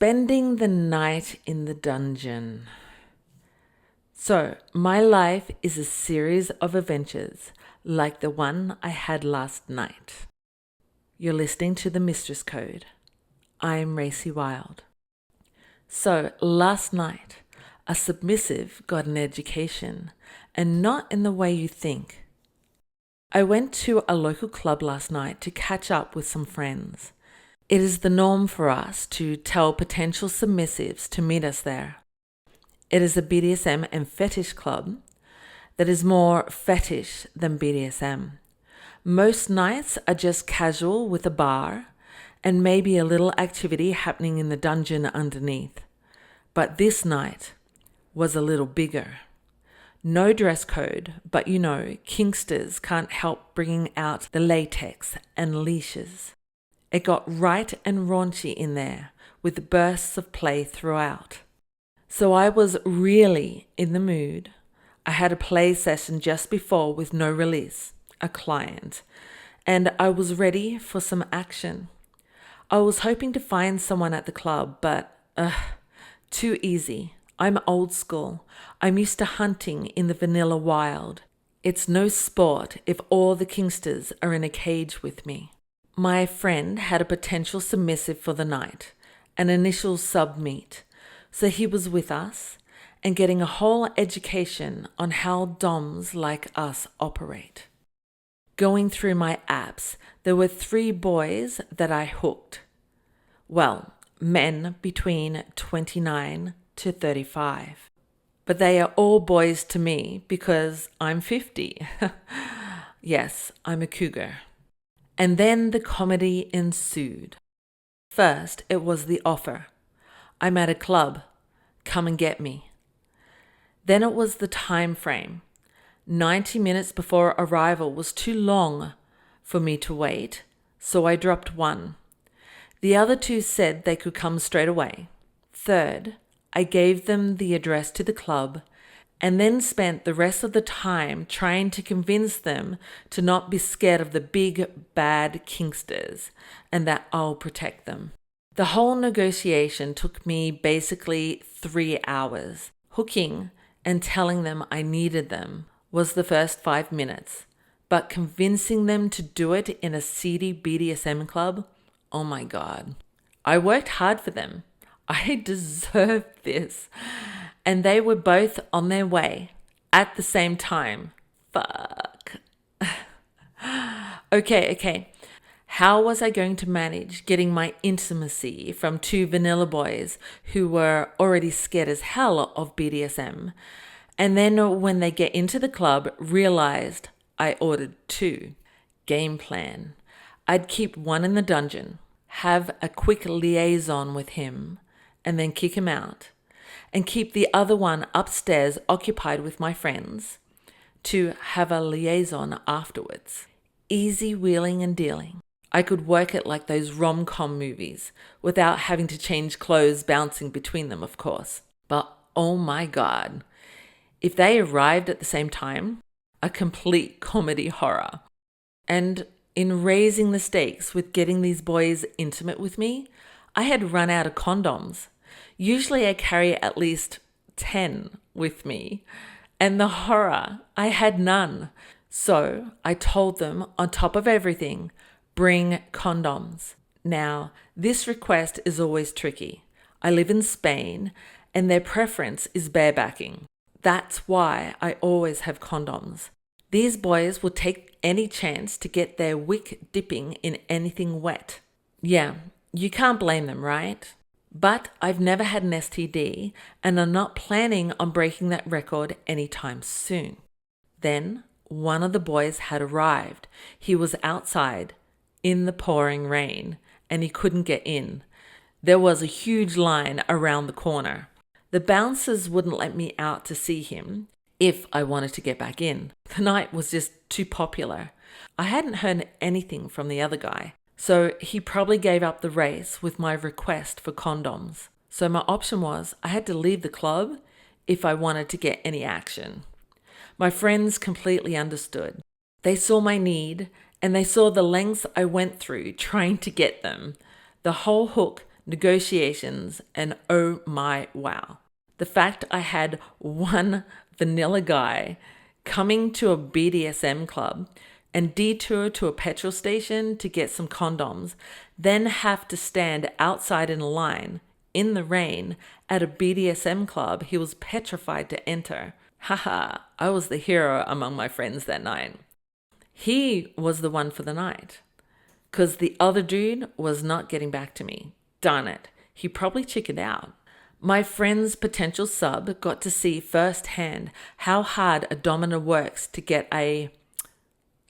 Spending the night in the dungeon. So, my life is a series of adventures like the one I had last night. You're listening to the Mistress Code. I'm RacyWilde. So, last night, a submissive got an education, and not in the way you think. I went to a local club last night to catch up with some friends. It is the norm for us to tell potential submissives to meet us there. It is a BDSM and fetish club that is more fetish than BDSM. Most nights are just casual with a bar and maybe a little activity happening in the dungeon underneath. But this night was a little bigger. No dress code, but kinksters can't help bringing out the latex and leashes. It got right and raunchy in there, with bursts of play throughout. So I was really in the mood. I had a play session just before with no release, a client, and I was ready for some action. I was hoping to find someone at the club, but too easy. I'm old school. I'm used to hunting in the vanilla wild. It's no sport if all the kinksters are in a cage with me. My friend had a potential submissive for the night, an initial sub meet, so he was with us and getting a whole education on how Dommes like us operate. Going through my apps, there were 3 boys that I hooked. Well, men between 29 to 35. But they are all boys to me because I'm 50. Yes, I'm a cougar. And then the comedy ensued. First, it was the offer. I'm at a club. Come and get me. Then it was the time frame. 90 minutes before arrival was too long for me to wait, so I dropped 1. The other 2 said they could come straight away. Third, I gave them the address to the club and then spent the rest of the time trying to convince them to not be scared of the big, bad kinksters and that I'll protect them. The whole negotiation took me basically 3 hours. Hooking and telling them I needed them was the first 5 minutes, but convincing them to do it in a seedy BDSM club, oh my God. I worked hard for them. I deserved this. And they were both on their way at the same time. Fuck. Okay. How was I going to manage getting my intimacy from 2 vanilla boys who were already scared as hell of BDSM? And then when they get into the club, realized I ordered 2. Game plan. I'd keep 1 in the dungeon, have a quick liaison with him, and then kick him out, and keep the other one upstairs occupied with my friends to have a liaison afterwards. Easy wheeling and dealing. I could work it like those rom-com movies without having to change clothes bouncing between them, of course. But oh my God, if they arrived at the same time, a complete comedy horror. And in raising the stakes with getting these boys intimate with me, I had run out of condoms. Usually I carry at least 10 with me, and the horror, I had none. So I told them, on top of everything, bring condoms. Now, this request is always tricky. I live in Spain, and their preference is barebacking. That's why I always have condoms. These boys will take any chance to get their wick dipping in anything wet. Yeah, you can't blame them, right? But I've never had an STD, and I'm not planning on breaking that record anytime soon. Then one of the boys had arrived. He was outside in the pouring rain, and he couldn't get in. There was a huge line around the corner. The bouncers wouldn't let me out to see him if I wanted to get back in. The night was just too popular. I hadn't heard anything from the other guy, so he probably gave up the race with my request for condoms. So my option was I had to leave the club if I wanted to get any action. My friends completely understood. They saw my need, and they saw the lengths I went through trying to get them. The whole hook negotiations, and oh my wow. The fact I had one vanilla guy coming to a BDSM club and detour to a petrol station to get some condoms, then have to stand outside in a line in the rain at a BDSM club he was petrified to enter. Haha, I was the hero among my friends that night. He was the one for the night, because the other dude was not getting back to me. Darn it, he probably chickened out. My friend's potential sub got to see firsthand how hard a domino works to get a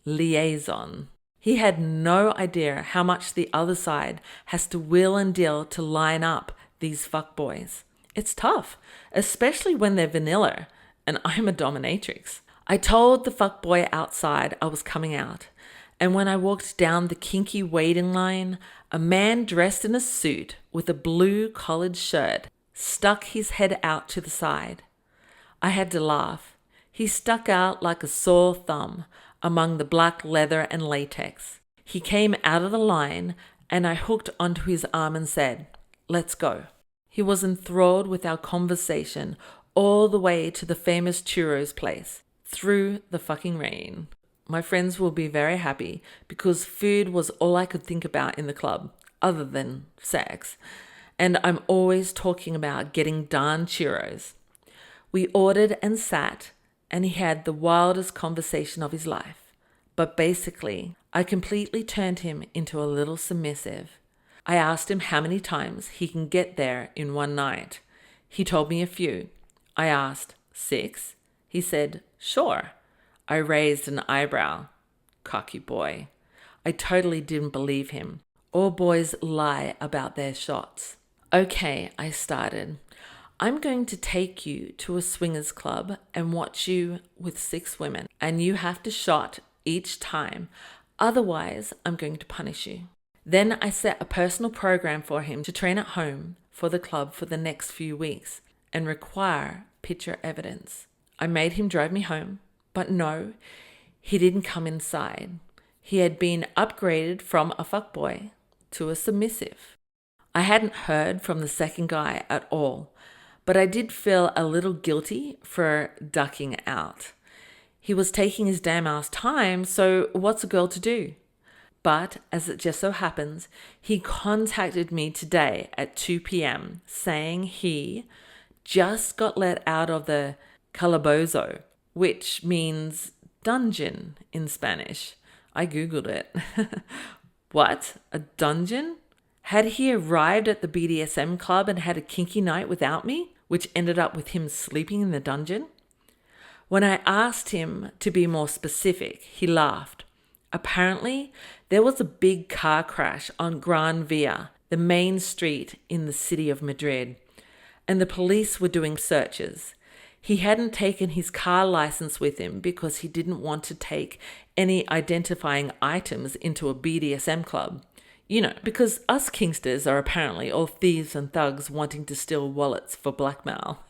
liaison. He had no idea how much the other side has to wheel and deal to line up these fuckboys. It's tough, especially when they're vanilla, and I'm a dominatrix. I told the fuckboy outside I was coming out, and when I walked down the kinky waiting line, a man dressed in a suit with a blue collared shirt stuck his head out to the side. I had to laugh. He stuck out like a sore thumb among the black leather and latex. He came out of the line, and I hooked onto his arm and said, "Let's go." He was enthralled with our conversation all the way to the famous churros place, through the fucking rain. My friends will be very happy because food was all I could think about in the club, other than sex. And I'm always talking about getting darn churros. We ordered and sat, and he had the wildest conversation of his life. But basically, I completely turned him into a little submissive. I asked him how many times he can get there in one night. He told me a few. I asked, 6? He said, sure. I raised an eyebrow. Cocky boy. I totally didn't believe him. All boys lie about their shots. Okay, I started. I'm going to take you to a swingers club and watch you with 6 women, and you have to shot each time. Otherwise, I'm going to punish you. Then I set a personal program for him to train at home for the club for the next few weeks and require picture evidence. I made him drive me home, but no, he didn't come inside. He had been upgraded from a fuckboy to a submissive. I hadn't heard from the second guy at all, but I did feel a little guilty for ducking out. He was taking his damn ass time, so what's a girl to do? But as it just so happens, he contacted me today at 2 p.m. saying he just got let out of the calabozo, which means dungeon in Spanish. I googled it. What? A dungeon? Had he arrived at the BDSM club and had a kinky night without me, which ended up with him sleeping in the dungeon? When I asked him to be more specific, he laughed. Apparently, there was a big car crash on Gran Via, the main street in the city of Madrid, and the police were doing searches. He hadn't taken his car license with him because he didn't want to take any identifying items into a BDSM club. You know, because us kinksters are apparently all thieves and thugs wanting to steal wallets for blackmail.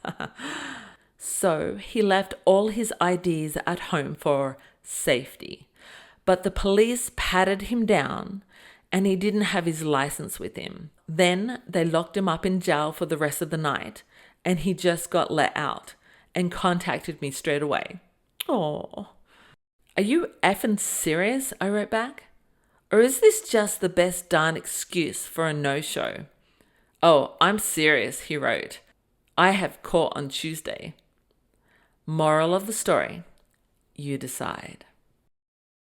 So he left all his IDs at home for safety. But the police patted him down and he didn't have his license with him. Then they locked him up in jail for the rest of the night and he just got let out and contacted me straight away. Oh, are you effing serious? I wrote back. Or is this just the best darn excuse for a no-show? Oh, I'm serious, he wrote. I have court on Tuesday. Moral of the story, you decide.